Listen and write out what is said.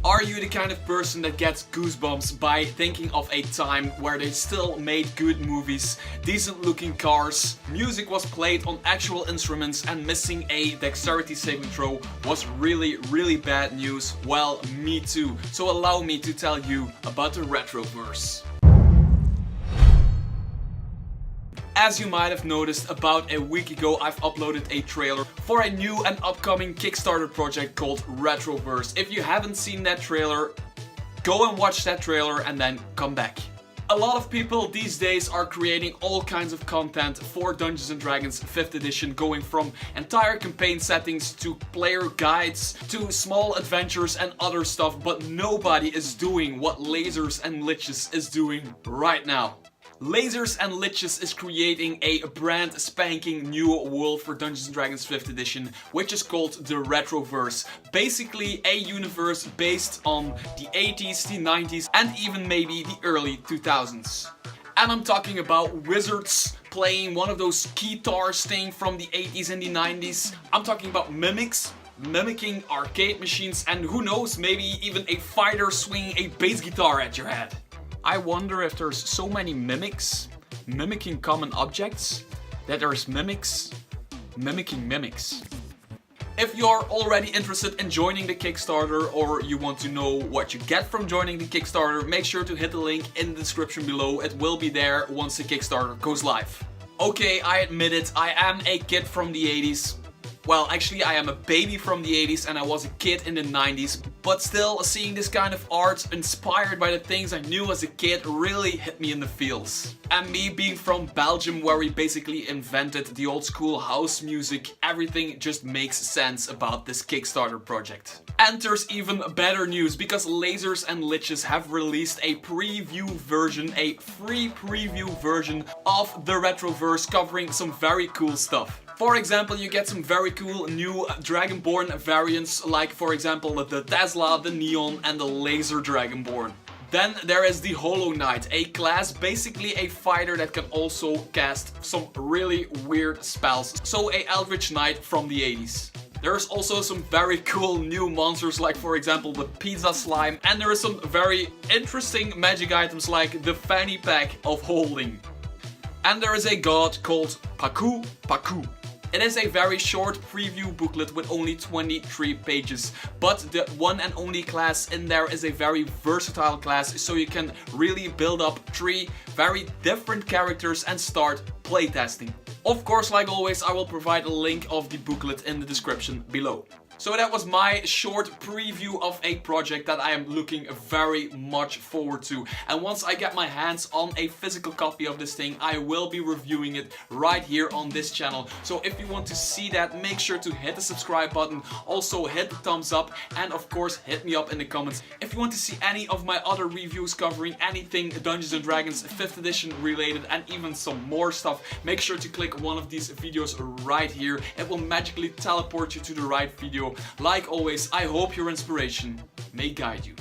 Are you the kind of person that gets goosebumps by thinking of a time where they still made good movies, decent looking cars, music was played on actual instruments, and missing a dexterity saving throw was really bad news? Well, me too. So allow me to tell you about the Retroverse. As you might have noticed, about a week ago I've uploaded a trailer for a new and upcoming Kickstarter project called Retroverse. If you haven't seen that trailer, go and watch that trailer and then come back. A lot of people these days are creating all kinds of content for Dungeons & Dragons 5th edition, going from entire campaign settings to player guides to small adventures and other stuff, but nobody is doing what Lasers and Liches is doing right now. Lasers and Liches is creating a brand spanking new world for Dungeons & Dragons 5th edition, which is called the Retroverse. Basically a universe based on the 80s, the 90s and even maybe the early 2000s. And I'm talking about wizards playing one of those guitars thing from the 80s and the 90s. I'm talking about mimics mimicking arcade machines, and who knows, maybe even a fighter swinging a bass guitar at your head. I wonder if there's so many mimics mimicking common objects that there's mimics mimicking mimics. If you're already interested in joining the Kickstarter, or you want to know what you get from joining the Kickstarter, make sure to hit the link in the description below. It will be there once the Kickstarter goes live. Okay, I admit it, I am a kid from the 80s. Well, actually I am a baby from the 80s and I was a kid in the 90s, but still seeing this kind of art inspired by the things I knew as a kid really hit me in the feels. And me being from Belgium, where we basically invented the old school house music, everything just makes sense about this Kickstarter project. And there's even better news, because Lasers and Liches have released a preview version, a free preview version of the Retroverse, covering some very cool stuff. For example, you get some very cool new Dragonborn variants, like for example the Tesla, the Neon and the Laser Dragonborn. Then there is the Hollow Knight, a class, basically a fighter that can also cast some really weird spells. So a Eldritch Knight from the 80s. There's also some very cool new monsters, like for example the Pizza Slime, and there are some very interesting magic items like the Fanny Pack of Holding. And there is a god called Paku Paku. It is a very short preview booklet with only 23 pages, but the one and only class in there is a very versatile class, so you can really build up 3 very different characters and start playtesting. Of course, like always, I will provide a link of the booklet in the description below. So that was my short preview of a project that I am looking very much forward to. And once I get my hands on a physical copy of this thing, I will be reviewing it right here on this channel. So if you want to see that, make sure to hit the subscribe button, also hit the thumbs up, and of course hit me up in the comments. If you want to see any of my other reviews covering anything Dungeons & Dragons 5th edition related and even some more stuff, make sure to click one of these videos right here. It will magically teleport you to the right video. Like always, I hope your inspiration may guide you.